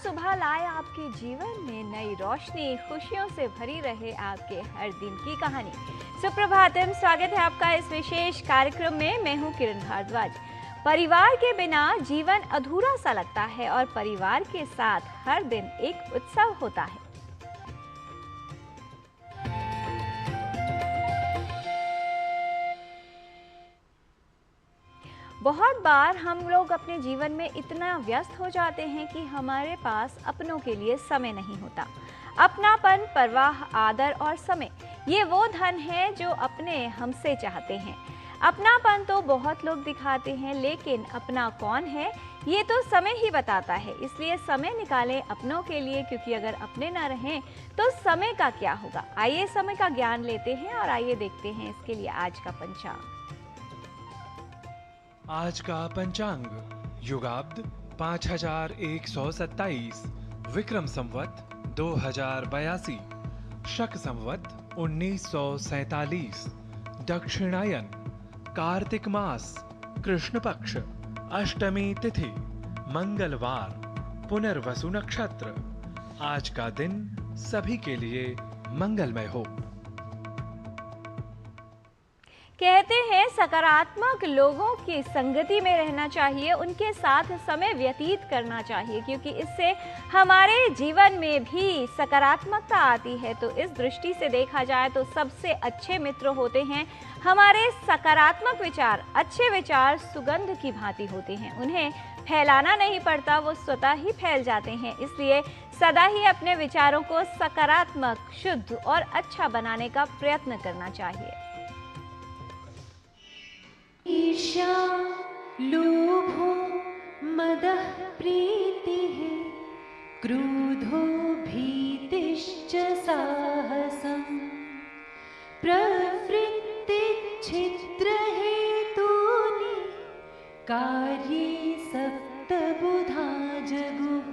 सुबह लाए आपके जीवन में नई रोशनी, खुशियों से भरी रहे आपके हर दिन की कहानी। सुप्रभातम, स्वागत है आपका इस विशेष कार्यक्रम में। मैं हूं किरण भारद्वाज। परिवार के बिना जीवन अधूरा सा लगता है और परिवार के साथ हर दिन एक उत्सव होता है। बहुत बार हम लोग अपने जीवन में इतना व्यस्त हो जाते हैं कि हमारे पास अपनों के लिए समय नहीं होता। अपनापन, परवाह, आदर और समय, ये वो धन है जो अपने हमसे चाहते हैं। अपनापन तो बहुत लोग दिखाते हैं, लेकिन अपना कौन है ये तो समय ही बताता है। इसलिए समय निकालें अपनों के लिए, क्योंकि अगर अपने ना रहें तो समय का क्या होगा। आइए समय का ज्ञान लेते हैं और आइए देखते हैं इसके लिए आज का पंचांग। आज का पंचांग युगाब्द 5127, विक्रम संवत 2082, शक संवत 1947, दक्षिणायन, कार्तिक मास, कृष्ण पक्ष, अष्टमी तिथि, मंगलवार, पुनर्वसु नक्षत्र। आज का दिन सभी के लिए मंगलमय हो। कहते हैं सकारात्मक लोगों की संगति में रहना चाहिए, उनके साथ समय व्यतीत करना चाहिए, क्योंकि इससे हमारे जीवन में भी सकारात्मकता आती है। तो इस दृष्टि से देखा जाए तो सबसे अच्छे मित्र होते हैं हमारे सकारात्मक विचार। अच्छे विचार सुगंध की भांति होते हैं, उन्हें फैलाना नहीं पड़ता, वो स्वतः ही फैल जाते हैं। इसलिए सदा ही अपने विचारों को सकारात्मक, शुद्ध और अच्छा बनाने का प्रयत्न करना चाहिए। ईर्ष्या, लोभो, मदः, प्रीतिः, क्रोधो, भीतिश्च साहसम्, प्रवृत्ति, छिद्रहेतूनि, कार्ये सप्तबुधा जगुः।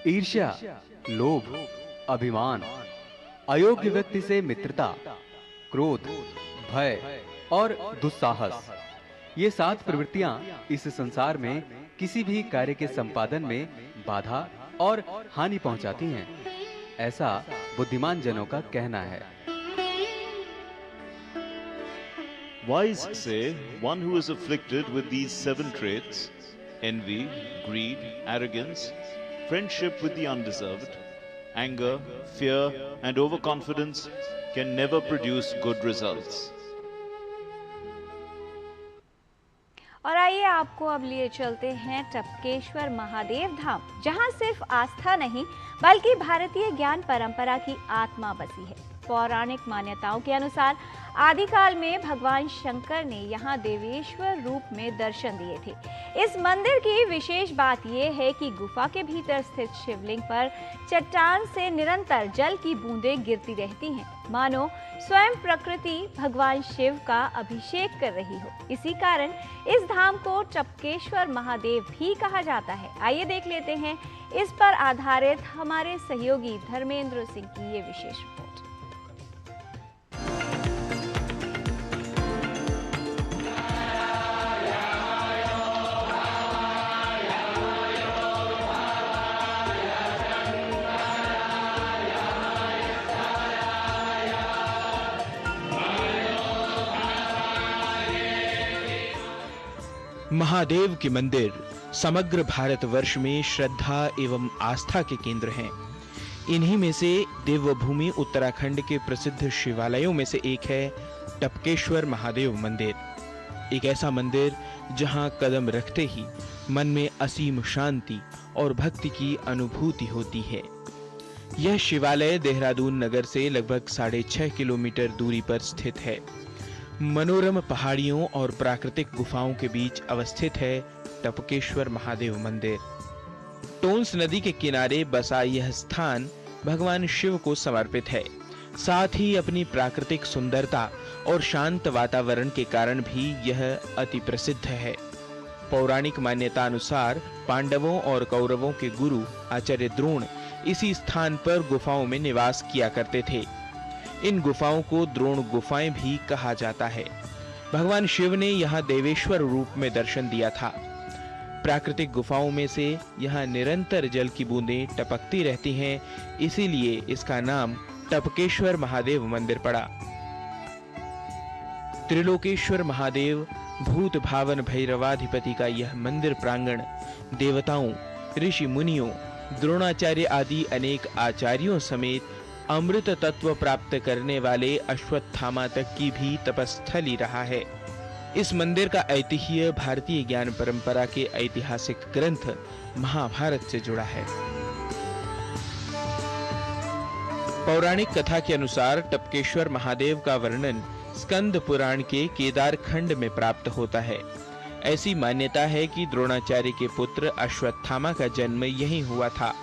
ईर्ष्या, लोभ, अभिमान, अयोग्य व्यक्ति से मित्रता, क्रोध, भय और दुस्साहस, ये 7 प्रवृत्तियां इस संसार में किसी भी कार्य के संपादन में बाधा और हानि पहुंचाती हैं, ऐसा बुद्धिमान जनों का कहना है। Wise say one who is afflicted with these 7 traits, envy, greed, arrogance, friendship with the undeserved, anger, fear, and overconfidence can never produce good results. और आइए आपको अब लिए चलते हैं टपकेश्वर महादेव धाम, जहां सिर्फ आस्था नहीं बल्कि भारतीय ज्ञान परंपरा की आत्मा बसी है। पौराणिक मान्यताओं के अनुसार आदिकाल में भगवान शंकर ने यहाँ देवेश्वर रूप में दर्शन दिए थे। इस मंदिर की विशेष बात यह है कि गुफा के भीतर स्थित शिवलिंग पर चट्टान से निरंतर जल की बूंदें गिरती रहती हैं, मानो स्वयं प्रकृति भगवान शिव का अभिषेक कर रही हो। इसी कारण इस धाम को टपकेश्वर महादेव भी कहा जाता है। आइए देख लेते हैं इस पर आधारित हमारे सहयोगी धर्मेंद्र सिंह की ये विशेष रिपोर्ट। महादेव के मंदिर समग्र भारतवर्ष में श्रद्धा एवं आस्था के केंद्र हैं। इन्हीं में से देवभूमि उत्तराखंड के प्रसिद्ध शिवालयों में से एक है टपकेश्वर महादेव मंदिर। एक ऐसा मंदिर जहां कदम रखते ही मन में असीम शांति और भक्ति की अनुभूति होती है। यह शिवालय देहरादून नगर से लगभग 6.5 किलोमीटर दूरी पर स्थित है। मनोरम पहाड़ियों और प्राकृतिक गुफाओं के बीच अवस्थित है टपकेश्वर महादेव मंदिर। टोंस नदी के किनारे बसा यह स्थान भगवान शिव को समर्पित है। साथ ही अपनी प्राकृतिक सुंदरता और शांत वातावरण के कारण भी यह अति प्रसिद्ध है। पौराणिक मान्यता अनुसार पांडवों और कौरवों के गुरु आचार्य द्रोण इसी स्थान पर गुफाओं में निवास किया करते थे। इन गुफाओं को द्रोण गुफाएं भी कहा जाता है। भगवान शिव ने यहाँ देवेश्वर रूप में दर्शन दिया था। प्राकृतिक गुफाओं में से यहाँ निरंतर जल की बूंदें टपकती रहती हैं, इसीलिए इसका नाम टपकेश्वर महादेव मंदिर पड़ा। त्रिलोकेश्वर महादेव भूत भावन भैरवाधिपति का यह मंदिर प्रांगण देवताओं, ऋषि मुनियों, द्रोणाचार्य आदि अनेक आचार्यों समेत अमृत तत्व प्राप्त करने वाले अश्वत्थामा तक की भी तपस्थली रहा है। इस मंदिर का ऐतिह्य भारतीय ज्ञान परंपरा के ऐतिहासिक ग्रंथ महाभारत से जुड़ा है। पौराणिक कथा के अनुसार टपकेश्वर महादेव का वर्णन स्कंद पुराण के केदार खंड में प्राप्त होता है। ऐसी मान्यता है कि द्रोणाचार्य के पुत्र अश्वत्थामा का जन्म यहीं हुआ था,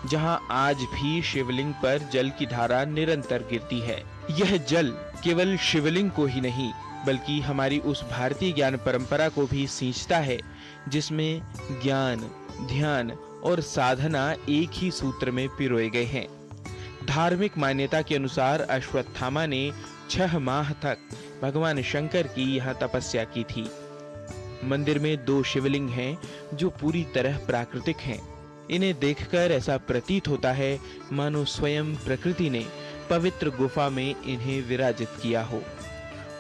जहां आज भी शिवलिंग पर जल की धारा निरंतर गिरती है। यह जल केवल शिवलिंग को ही नहीं बल्कि हमारी उस भारतीय ज्ञान परंपरा को भी सींचता है, जिसमें ज्ञान, ध्यान और साधना एक ही सूत्र में पिरोए गए हैं। धार्मिक मान्यता के अनुसार अश्वत्थामा ने 6 माह तक भगवान शंकर की यहाँ तपस्या की थी। मंदिर में 2 शिवलिंग हैं जो पूरी तरह प्राकृतिक हैं। इन्हें देखकर ऐसा प्रतीत होता है मानो स्वयं प्रकृति ने पवित्र गुफा में इन्हें विराजित किया हो।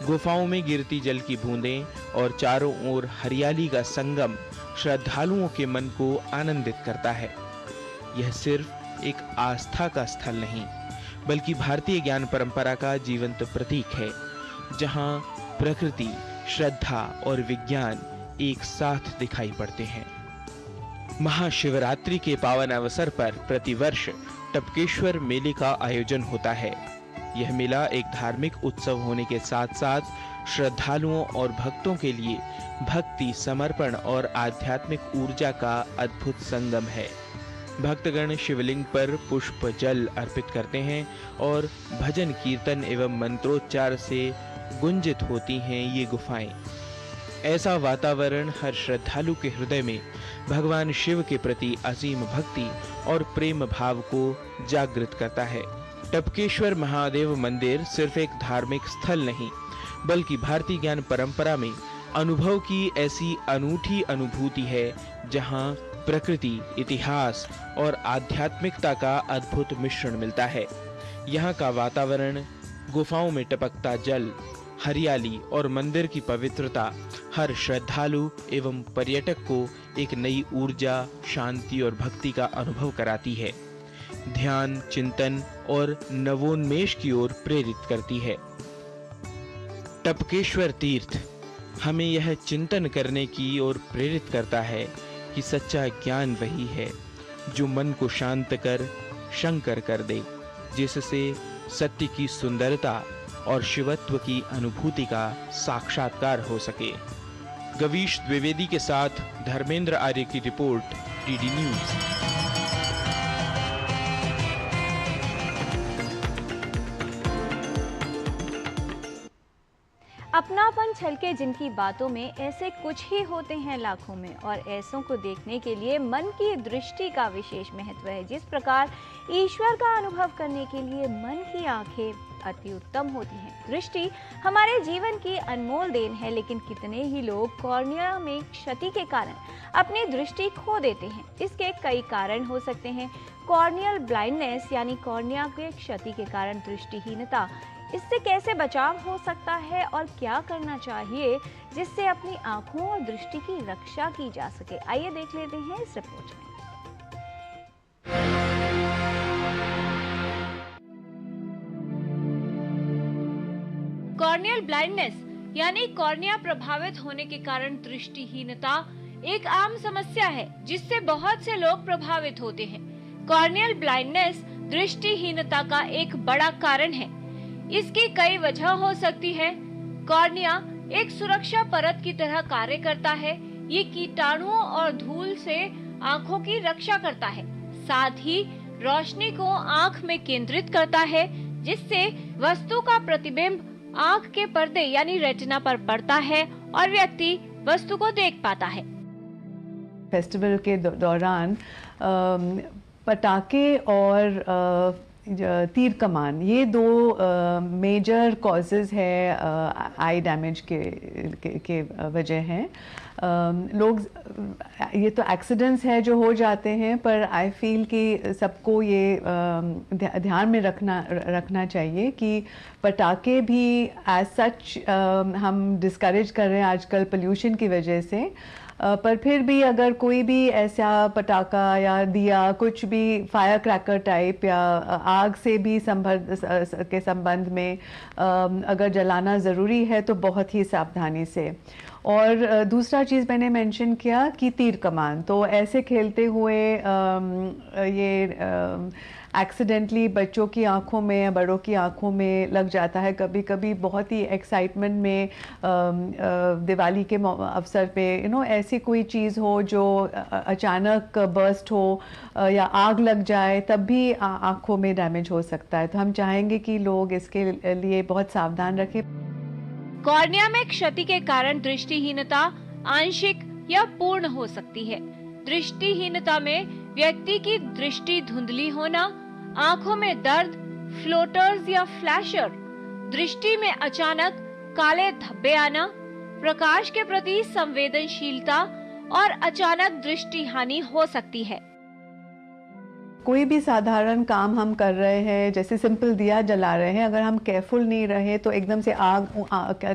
गुफाओं में गिरती जल की बूंदें और चारों ओर हरियाली का संगम श्रद्धालुओं के मन को आनंदित करता है। यह सिर्फ एक आस्था का स्थल नहीं बल्कि भारतीय ज्ञान परंपरा का जीवंत प्रतीक है, जहां प्रकृति, श्रद्धा और विज्ञान एक साथ दिखाई पड़ते हैं। महाशिवरात्रि के पावन अवसर पर प्रतिवर्ष टपकेश्वर मेले का आयोजन होता है। यह मेला एक धार्मिक उत्सव होने के साथ साथ श्रद्धालुओं और भक्तों के लिए भक्ति, समर्पण और आध्यात्मिक ऊर्जा का अद्भुत संगम है। भक्तगण शिवलिंग पर पुष्प जल अर्पित करते हैं और भजन, कीर्तन एवं मंत्रोच्चार से गुंजित होती हैं ये गुफाएं। ऐसा वातावरण हर श्रद्धालु के हृदय में भगवान शिव के प्रति असीम भक्ति और प्रेम भाव को जागृत करता है। टपकेश्वर महादेव मंदिर सिर्फ एक धार्मिक स्थल नहीं बल्कि भारतीय ज्ञान परंपरा में अनुभव की ऐसी अनूठी अनुभूति है, जहां प्रकृति, इतिहास और आध्यात्मिकता का अद्भुत मिश्रण मिलता है। यहाँ का वातावरण, गुफाओं में टपकता जल, हरियाली और मंदिर की पवित्रता हर श्रद्धालु एवं पर्यटक को एक नई ऊर्जा, शांति और भक्ति का अनुभव कराती है, ध्यान, चिंतन और नवोन्मेष की ओर प्रेरित करती है। टपकेश्वर तीर्थ हमें यह चिंतन करने की ओर प्रेरित करता है कि सच्चा ज्ञान वही है जो मन को शांत कर शंकर कर दे, जिससे सत्य की सुंदरता और शिवत्व की अनुभूति का साक्षात्कार हो सके। गवीश द्विवेदी के साथ धर्मेंद्र आर्य की रिपोर्ट, डीडी न्यूज। अपनापन छलके जिनकी बातों में, ऐसे कुछ ही होते हैं लाखों में, और ऐसों को देखने के लिए मन की दृष्टि का विशेष महत्व है। जिस प्रकार ईश्वर का अनुभव करने के लिए मन की आंखें अति उत्तम होती हैं। दृष्टि हमारे जीवन की अनमोल देन है, लेकिन कितने ही लोग कॉर्निया में क्षति के कारण अपनी दृष्टि खो देते हैं। इसके कई कारण हो सकते हैं। कॉर्नियल ब्लाइंडनेस यानी कॉर्निया के क्षति के कारण दृष्टिहीनता, इससे कैसे बचाव हो सकता है और क्या करना चाहिए जिससे अपनी आंखों और दृष्टि की रक्षा की जा सके, आइए देख लेते हैं इस रिपोर्ट में। कॉर्नियल ब्लाइंडनेस यानी कॉर्निया प्रभावित होने के कारण दृष्टिहीनता एक आम समस्या है जिससे बहुत से लोग प्रभावित होते हैं। कॉर्नियल ब्लाइंडनेस दृष्टिहीनता का एक बड़ा कारण है। इसकी कई वजह हो सकती है। कॉर्निया एक सुरक्षा परत की तरह कार्य करता है। ये कीटाणुओं और धूल से आंखों की रक्षा करता है। साथ ही रोशनी को आंख में केंद्रित करता है, जिससे वस्तु का प्रतिबिंब आंख के पर्दे यानी रेटिना पर पड़ता है और व्यक्ति वस्तु को देख पाता है। फेस्टिवल के दौरान पटाखे और तीर कमान, ये दो मेजर कॉजेज़ है आई डैमेज के वजह हैं। लोग ये तो एक्सीडेंट्स है जो हो जाते हैं, पर आई फील कि सबको ये ध्यान में रखना चाहिए कि पटाखे भी एज सच हम डिस्करेज कर रहे हैं आजकल पोल्यूशन की वजह से, पर फिर भी अगर कोई भी ऐसा पटाखा या दिया कुछ भी फायर क्रैकर टाइप या आग से भी संबंध में अगर जलाना ज़रूरी है तो बहुत ही सावधानी से। और दूसरा चीज़ मैंने मेंशन किया कि तीर कमान, तो ऐसे खेलते हुए ये एक्सीडेंटली बच्चों की आंखों में या बड़ों की आंखों में लग जाता है। कभी कभी बहुत ही एक्साइटमेंट में दिवाली के अवसर पे ऐसी कोई चीज़ हो जो अचानक बर्स्ट हो या आग लग जाए, तब भी आंखों में डैमेज हो सकता है। तो हम चाहेंगे कि लोग इसके लिए बहुत सावधान रखें। कॉर्निया में क्षति के कारण दृष्टिहीनता आंशिक या पूर्ण हो सकती है। दृष्टिहीनता में व्यक्ति की दृष्टि धुंधली होना, आंखों में दर्द, फ्लोटर्स या फ्लैशर, दृष्टि में अचानक काले धब्बे आना, प्रकाश के प्रति संवेदनशीलता और अचानक दृष्टि हानि हो सकती है। कोई भी साधारण काम हम कर रहे हैं, जैसे सिंपल दिया जला रहे हैं, अगर हम केयरफुल नहीं रहे तो एकदम से आग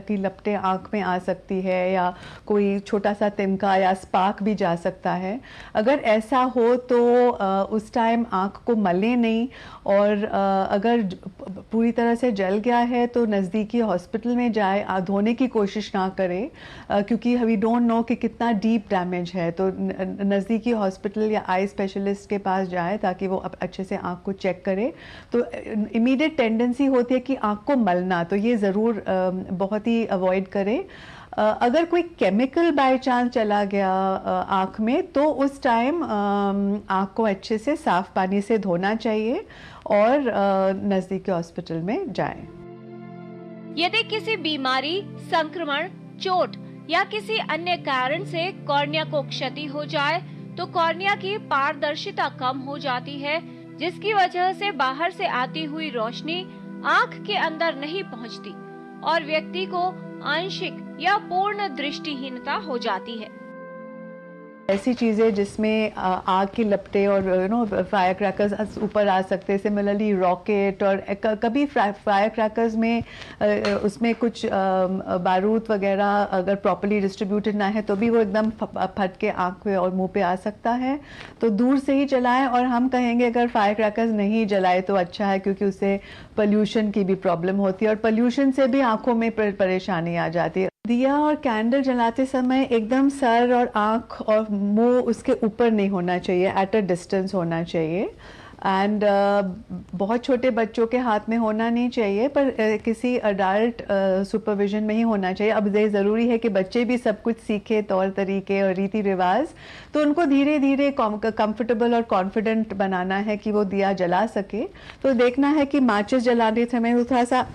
की लपटें आँख में आ सकती है या कोई छोटा सा तिनका या स्पार्क भी जा सकता है। अगर ऐसा हो तो उस टाइम आँख को मलें नहीं, और अगर पूरी तरह से जल गया है तो नज़दीकी हॉस्पिटल में जाए, धोने की कोशिश ना करें, क्योंकि वी डोंट नो कि कितना डीप डैमेज है। तो नज़दीकी हॉस्पिटल या आई स्पेशलिस्ट के पास जाए ताकि वो अच्छे से आँख को चेक करे। तो इमीडिएट टेंडेंसी होती है कि आँख को मलना, तो ये ज़रूर बहुत ही अवॉइड करें। अगर कोई केमिकल बाय चांस चला गया आँख में तो उस टाइम आँख को अच्छे से साफ पानी से धोना चाहिए और नज़दीकी हॉस्पिटल में जाएं। यदि किसी बीमारी, संक्रमण, चोट या किसी अन्य कारण से कॉर्निया को क्षति हो जाए तो कॉर्निया की पारदर्शिता कम हो जाती है, जिसकी वजह से बाहर से आती हुई रोशनी आँख के अंदर नहीं पहुंचती और व्यक्ति को आंशिक या पूर्ण दृष्टिहीनता हो जाती है। ऐसी चीज़ें जिसमें आग की लपटें और फायर क्रैकर्स ऊपर आ सकते हैं, सिमिलरली रॉकेट, और कभी फायर क्रैकर्स में उसमें कुछ बारूद वगैरह अगर प्रॉपर्ली डिस्ट्रीब्यूटेड ना है तो भी वो एकदम फट के आँख पे और मुंह पे आ सकता है। तो दूर से ही जलाएं, और हम कहेंगे अगर फायर क्रैकर्स नहीं जलाए तो अच्छा है, क्योंकि उससे पोल्यूशन की भी प्रॉब्लम होती है और पोल्यूशन से भी आँखों में परेशानी आ जाती है। दिया और कैंडल जलाते समय एकदम सर और आँख और मुंह उसके ऊपर नहीं होना चाहिए, एट अ डिस्टेंस होना चाहिए। एंड बहुत छोटे बच्चों के हाथ में होना नहीं चाहिए, पर किसी अडल्ट सुपरविजन में ही होना चाहिए। अब ये ज़रूरी है कि बच्चे भी सब कुछ सीखे, तौर तरीके और रीति रिवाज, तो उनको धीरे धीरे कंफर्टेबल और कॉन्फिडेंट बनाना है कि वो दिया जला सके। तो देखना है कि माचिस जलाने समय वो थोड़ा सा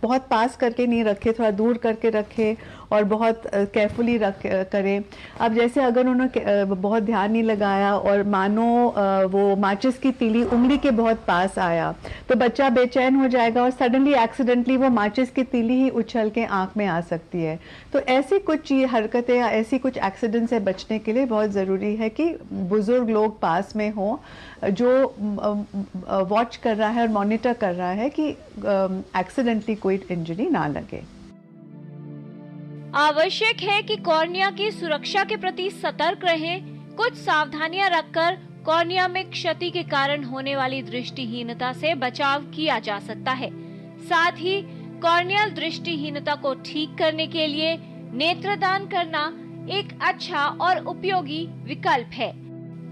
बहुत पास करके नहीं रखे, थोड़ा दूर करके रखे और बहुत केयरफुली करें। अब जैसे अगर उन्होंने बहुत ध्यान नहीं लगाया और मानो वो माचिस की तीली उंगली के बहुत पास आया तो बच्चा बेचैन हो जाएगा और सडनली एक्सीडेंटली वो माचिस की तीली ही उछल के आँख में आ सकती है। तो ऐसी कुछ हरकतें या ऐसी कुछ एक्सीडेंट से बचने के लिए बहुत ज़रूरी है कि बुज़ुर्ग लोग पास में हों जो वॉच कर रहा है और मॉनिटर कर रहा है कि एक्सीडेंटली कोई इंजरी ना लगे। आवश्यक है कि कॉर्निया की सुरक्षा के प्रति सतर्क रहें। कुछ सावधानियां रखकर कॉर्निया में क्षति के कारण होने वाली दृष्टिहीनता से बचाव किया जा सकता है। साथ ही कॉर्नियल दृष्टिहीनता को ठीक करने के लिए नेत्रदान करना एक अच्छा और उपयोगी विकल्प है।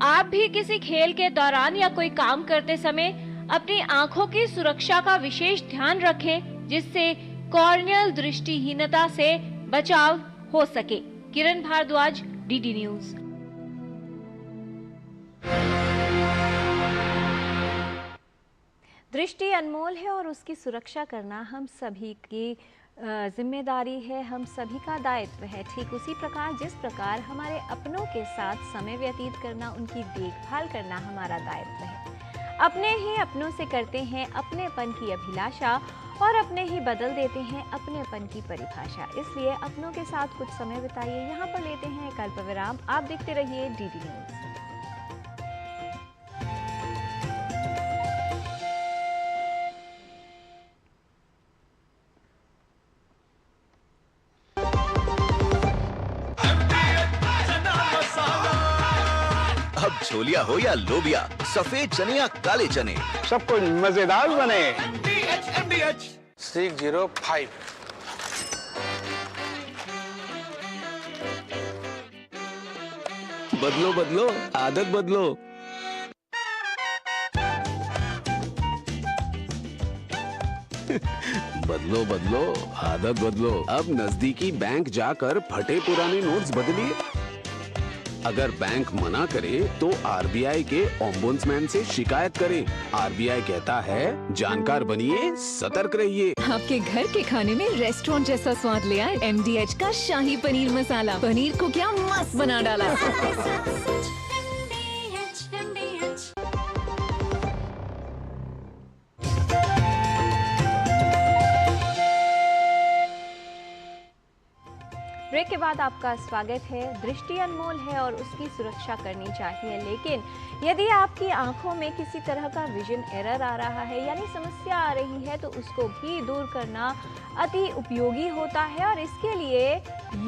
आप भी किसी खेल के दौरान या कोई काम करते समय अपनी आंखों की सुरक्षा का विशेष ध्यान रखें, जिससे कॉर्नियल दृष्टिहीनता से बचाव हो सके। किरण भारद्वाज, डीडी न्यूज। दृष्टि अनमोल है और उसकी सुरक्षा करना हम सभी की जिम्मेदारी है, हम सभी का दायित्व है। ठीक उसी प्रकार जिस प्रकार हमारे अपनों के साथ समय व्यतीत करना, उनकी देखभाल करना हमारा दायित्व है। अपने ही अपनों से करते हैं अपनेपन की अभिलाषा और अपने ही बदल देते हैं अपनेपन की परिभाषा। इसलिए अपनों के साथ कुछ समय बिताइए। यहाँ पर लेते हैं एक अल्प विराम। आप देखते रहिए डीडी न्यूज। अब छोलिया हो या लोबिया, सफेद चने या काले चने, सब कुछ मजेदार बने। MDH 605 बदलो बदलो आदत बदलो। बदलो बदलो आदत बदलो। अब नजदीकी बैंक जाकर फटे पुराने नोट्स बदलिए। अगर बैंक मना करे तो आरबीआई के ओम्बुड्समैन से शिकायत करें। आरबीआई कहता है जानकार बनिए, सतर्क रहिए। आपके घर के खाने में रेस्टोरेंट जैसा स्वाद ले आए MDH का शाही पनीर मसाला। पनीर को क्या मस्त बना डाला। ब्रेक के बाद आपका स्वागत है। दृष्टि अनमोल है और उसकी सुरक्षा करनी चाहिए, लेकिन यदि आपकी आंखों में किसी तरह का विजन एरर आ रहा है यानी समस्या आ रही है तो उसको भी दूर करना अति उपयोगी होता है और इसके लिए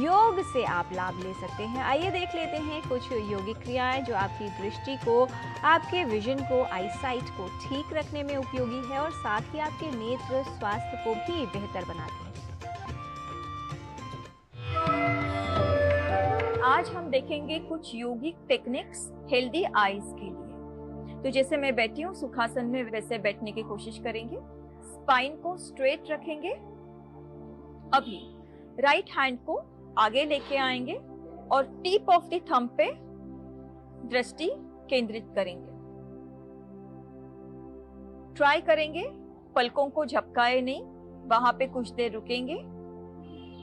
योग से आप लाभ ले सकते हैं। आइए देख लेते हैं कुछ योगिक क्रियाएं जो आपकी दृष्टि को, आपके विजन को, आईसाइट को ठीक रखने में उपयोगी है और साथ ही आपके नेत्र स्वास्थ्य को भी बेहतर बनाते हैं। आज हम देखेंगे कुछ योगिक टेक्निक्स हेल्दी आईज के लिए। तो जैसे मैं बैठी हूँ सुखासन में, वैसे बैठने की कोशिश करेंगे। स्पाइन को स्ट्रेट रखेंगे। अभी राइट हैंड को आगे लेके आएंगे और टिप ऑफ द थंब पे दृष्टि केंद्रित करेंगे। ट्राई करेंगे पलकों को झपकाए नहीं, वहां पे कुछ देर रुकेंगे।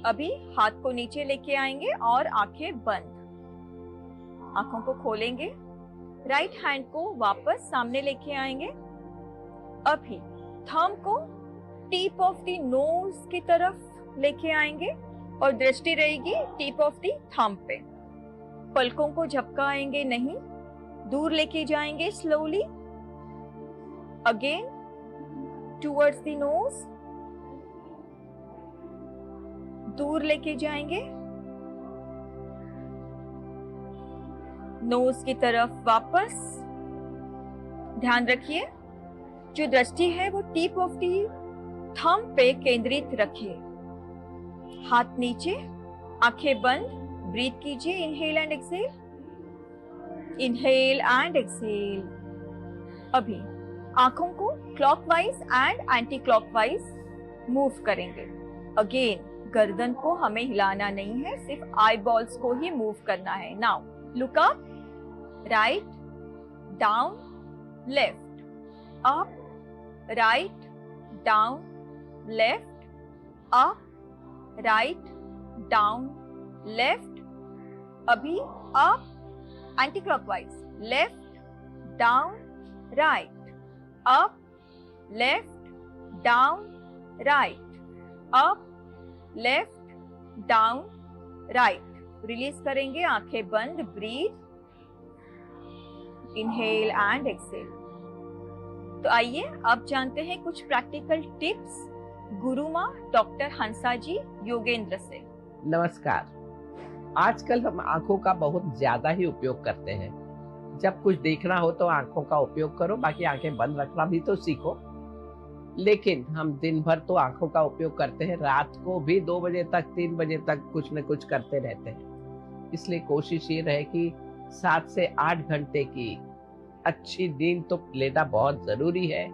अभी हाथ को नीचे लेके आएंगे और आंखें बंद। आंखों को खोलेंगे। राइट हैंड को वापस सामने लेके आएंगे। अभी थंब को टिप ऑफ द नोज की तरफ लेके आएंगे और दृष्टि रहेगी टिप ऑफ द थंब पे। पलकों को झपकाएंगे नहीं, दूर लेके जाएंगे slowly. Again towards the nose, दूर लेके जाएंगे। नोज की तरफ वापस। ध्यान रखिए जो दृष्टि है वो टिप ऑफ दी थंब पे केंद्रित रखिए। हाथ नीचे, आंखें बंद। ब्रीथ कीजिए। Inhale and exhale, inhale and exhale. अभी आंखों को clockwise and anti clockwise move करेंगे। अगेन गर्दन को हमें हिलाना नहीं है, सिर्फ आई बॉल्स को ही मूव करना है। Now look up, right, down, left, up, right, down, left, up, right, down, left. अभी up, anti clockwise, left, down, right, up, left, down, right, up, left, down, right. Release करेंगे, आंखें बंद। Breathe, inhale and exhale. तो आइए अब जानते हैं कुछ practical tips Guruma doctor Hansa ji Yogendra से। नमस्कार। आजकल हम आंखों का बहुत ज्यादा ही उपयोग करते हैं। जब कुछ देखना हो तो आंखों का उपयोग करो, बाकी आंखें बंद रखना भी तो सीखो। लेकिन हम दिन भर तो आंखों का उपयोग करते हैं, रात को भी 2 बजे तक 3 बजे तक कुछ न कुछ करते रहते हैं। इसलिए कोशिश ये रहे कि 7 से 8 घंटे की अच्छी नींद तो लेना बहुत जरूरी है।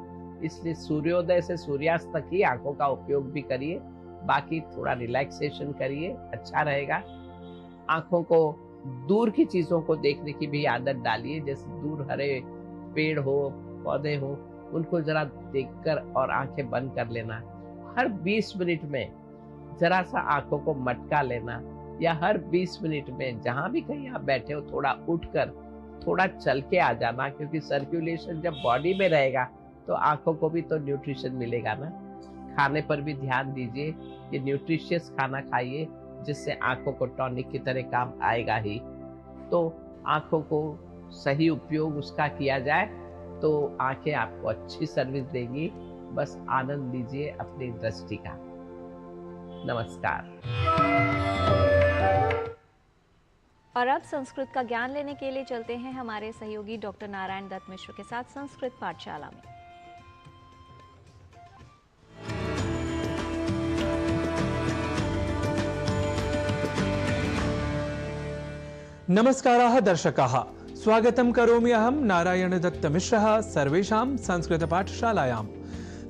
इसलिए सूर्योदय से सूर्यास्त तक ही आंखों का उपयोग भी करिए, बाकी थोड़ा रिलैक्सेशन करिए, अच्छा रहेगा। आंखों को दूर की चीजों को देखने की भी आदत डालिए, जैसे दूर हरे पेड़ हो, पौधे हो, उनको जरा देखकर और आंखें बंद कर लेना। हर 20 मिनट में जरा सा आंखों को मटका लेना, या हर 20 मिनट में जहां भी कहीं आप बैठे हो थोड़ा उठकर थोड़ा चल के आ जाना, क्योंकि सर्कुलेशन जब बॉडी में रहेगा तो आंखों को भी तो न्यूट्रिशन मिलेगा ना। खाने पर भी ध्यान दीजिए कि न्यूट्रिशियस खाना खाइए, जिससे आंखों को टॉनिक की तरह काम आएगा ही। तो आंखों को सही उपयोग उसका किया जाए तो आंखें आपको अच्छी सर्विस देंगी। बस आनंद लीजिए अपनी दृष्टि का। नमस्कार। और अब संस्कृत का ज्ञान लेने के लिए चलते हैं हमारे सहयोगी डॉक्टर नारायण दत्त मिश्र के साथ संस्कृत पाठशाला में। नमस्काराः दर्शकाः, स्वागतं करोमि अहं नारायण दत्त मिश्रः सर्वेषां संस्कृत पाठशालायां।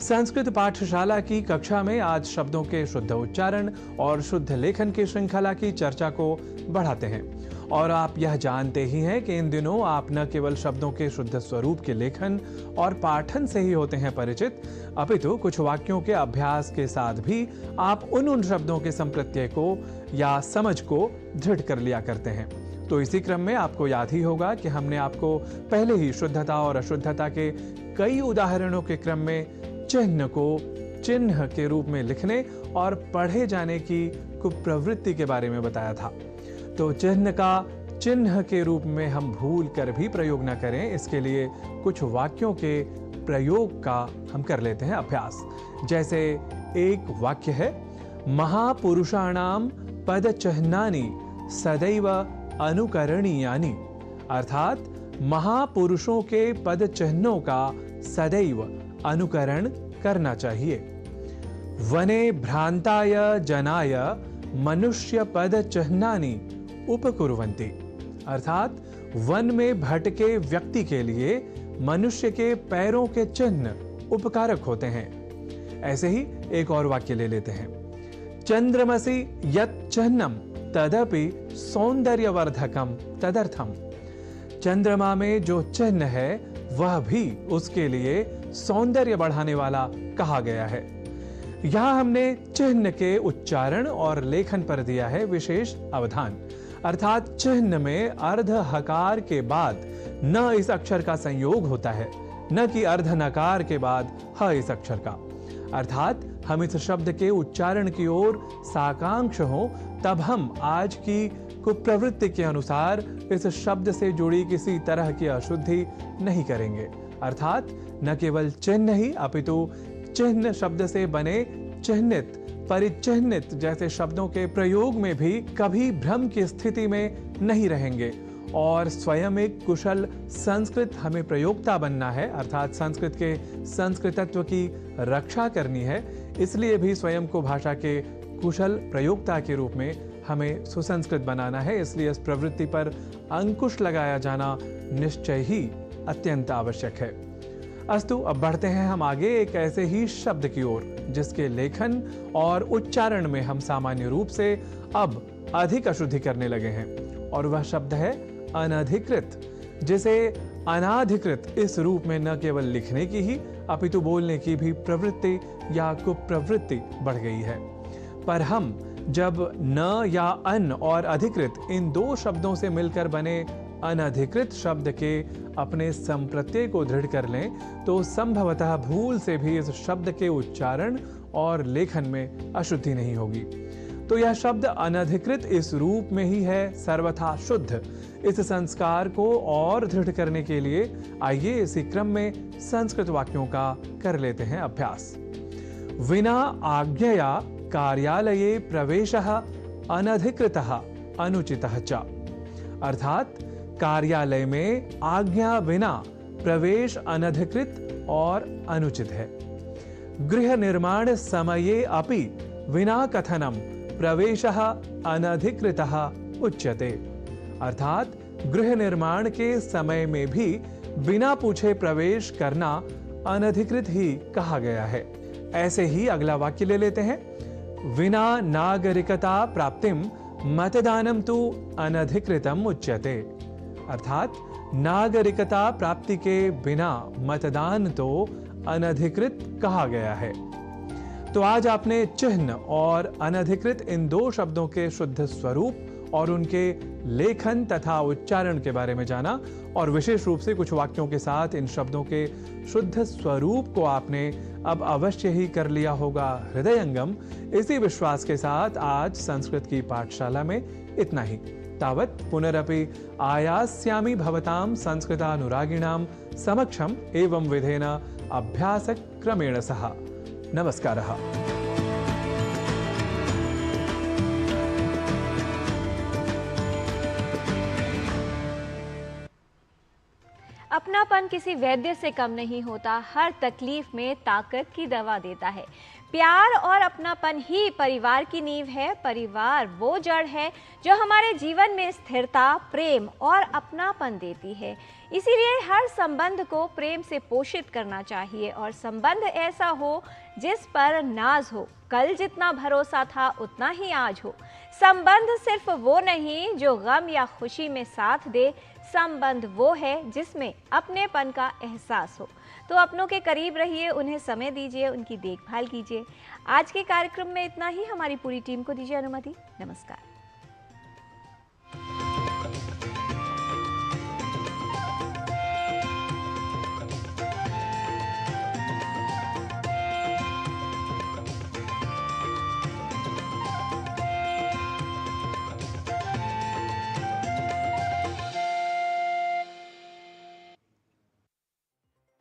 संस्कृत पाठशाला की कक्षा में आज शब्दों के शुद्ध उच्चारण और शुद्ध लेखन की श्रृंखला की चर्चा को बढ़ाते हैं। और आप यह जानते ही हैं कि इन दिनों आप न केवल शब्दों के शुद्ध स्वरूप के लेखन और पाठन से ही होते हैं परिचित, अपितु कुछ वाक्यों के अभ्यास के साथ भी आप उन शब्दों के संप्रत्यय को या समझ को दृढ़ कर लिया करते हैं। तो इसी क्रम में आपको याद ही होगा कि हमने आपको पहले ही शुद्धता और अशुद्धता के कई उदाहरणों के क्रम में चिन्ह को चिन्ह के रूप में लिखने और पढ़े जाने की कुप्रवृत्ति के बारे में बताया था। तो चिन्ह का चिन्ह के रूप में हम भूल कर भी प्रयोग न करें, इसके लिए कुछ वाक्यों के प्रयोग का हम कर लेते हैं अभ्यास। जैसे एक वाक्य है, महापुरुषाणाम पदचिह्नानि सदैव अनुकरणीयानि, अर्थात महापुरुषों के पद चिन्हों का सदैव अनुकरण करना चाहिए। वने भ्रांताय जनाय मनुष्य पद चिह्नानि उपकुर्वन्ति, अर्थात वन में भटके व्यक्ति के लिए मनुष्य के पैरों के चिन्ह उपकारक होते हैं। ऐसे ही एक और वाक्य ले लेते हैं, चंद्रमसि यत् चिह्नम तदपि सौंदर्यवर्धकम तदर्थम, चंद्रमा में जो चिन्ह है वह भी उसके लिए सौंदर्य बढ़ाने वाला कहा गया है। यहां हमने चिन्ह के उच्चारण और लेखन पर दिया है विशेष अवधान, अर्थात चिन्ह में अर्ध हकार के बाद न इस अक्षर का संयोग होता है, न कि अर्ध नकार के बाद ह इस अक्षर का। अर्थात हम इस शब्द के उच्चारण की ओर साकांक्ष हो तब हम आज की कुप्रवृत्ति के अनुसार इस शब्द से जुड़ी किसी तरह की अशुद्धि नहीं करेंगे। अर्थात न केवल चिन्ह ही अपितु चिन्ह शब्द से बने चिह्नित, परिचिह्नित जैसे शब्दों के प्रयोग में भी कभी भ्रम की स्थिति में नहीं रहेंगे। और स्वयं एक कुशल संस्कृत हमें प्रयोक्ता बनना है, अर्थात संस्कृत के संस्कृतत्व की रक्षा करनी है। इसलिए भी स्वयं को भाषा के कुशल प्रयोक्ता के रूप में हमें सुसंस्कृत बनाना है। इसलिए इस प्रवृत्ति पर अंकुश लगाया जाना निश्चय ही अत्यंत आवश्यक है। अस्तु, अब बढ़ते हैं हम आगे एक ऐसे ही शब्द की ओर जिसके लेखन और उच्चारण में हम सामान्य रूप से अब अधिक अशुद्धि करने लगे हैं, और वह शब्द है अनधिकृत, जिसे अनाधिकृत इस रूप में न केवल लिखने की ही अपितु बोलने की भी प्रवृत्ति या कुप्रवृत्ति बढ़ गई है। पर हम जब न या अन और अधिकृत इन दो शब्दों से मिलकर बने अनधिकृत शब्द के अपने संप्रत्यय को दृढ़ कर लें तो संभवतः भूल से भी इस शब्द के उच्चारण और लेखन में अशुद्धि नहीं होगी। तो यह शब्द अनधिकृत इस रूप में ही है सर्वथा शुद्ध। इस संस्कार को और दृढ़ करने के लिए आइए इसी क्रम में संस्कृत वाक्यों का कर लेते हैं अभ्यास। विना आज्ञया कार्यालये प्रवेशः अनधिकृतः अनुचितः च, अर्थात कार्यालय में आज्ञा बिना प्रवेश अनधिकृत और अनुचित है। गृह निर्माण समये अपि विना कथनम प्रवेशः अनधिकृतः उच्यते, अर्थात गृह निर्माण के समय में भी बिना पूछे प्रवेश करना अनधिकृत ही कहा गया है। ऐसे ही अगला वाक्य ले लेते हैं, विना नागरिकता प्राप्तिम मतदानम तु अनधिकृतम उच्यते, अर्थात नागरिकता प्राप्ति के बिना मतदान तो अनधिकृत कहा गया है। तो आज आपने चिन्ह और अनधिकृत इन दो शब्दों के शुद्ध स्वरूप और उनके लेखन तथा उच्चारण के बारे में जाना, और विशेष रूप से कुछ वाक्यों के साथ इन शब्दों के शुद्ध स्वरूप को आपने अब अवश्य ही कर लिया होगा हृदयंगम। इसी विश्वास के साथ आज संस्कृत की पाठशाला में इतना ही। तावत् पुनरपि आयास्यामि भवतां संस्कृतानुरागिणां समक्षम एवं विधेन अभ्यास क्रमेण सह। नमस्कारः। अपनापन किसी वैद्य से कम नहीं होता, हर तकलीफ में ताकत की दवा देता है। प्यार और अपनापन ही परिवार की नींव है। परिवार वो जड़ है जो हमारे जीवन में स्थिरता, प्रेम और अपनापन देती है। इसीलिए हर संबंध को प्रेम से पोषित करना चाहिए और संबंध ऐसा हो जिस पर नाज हो। कल जितना भरोसा था उतना ही आज हो। संबंध सिर्फ वो नहीं जो गम या खुशी में साथ दे, संबंध वो है जिसमें अपनेपन का एहसास हो। तो अपनों के करीब रहिए, उन्हें समय दीजिए, उनकी देखभाल कीजिए। आज के कार्यक्रम में इतना ही। हमारी पूरी टीम को दीजिए अनुमति। नमस्कार।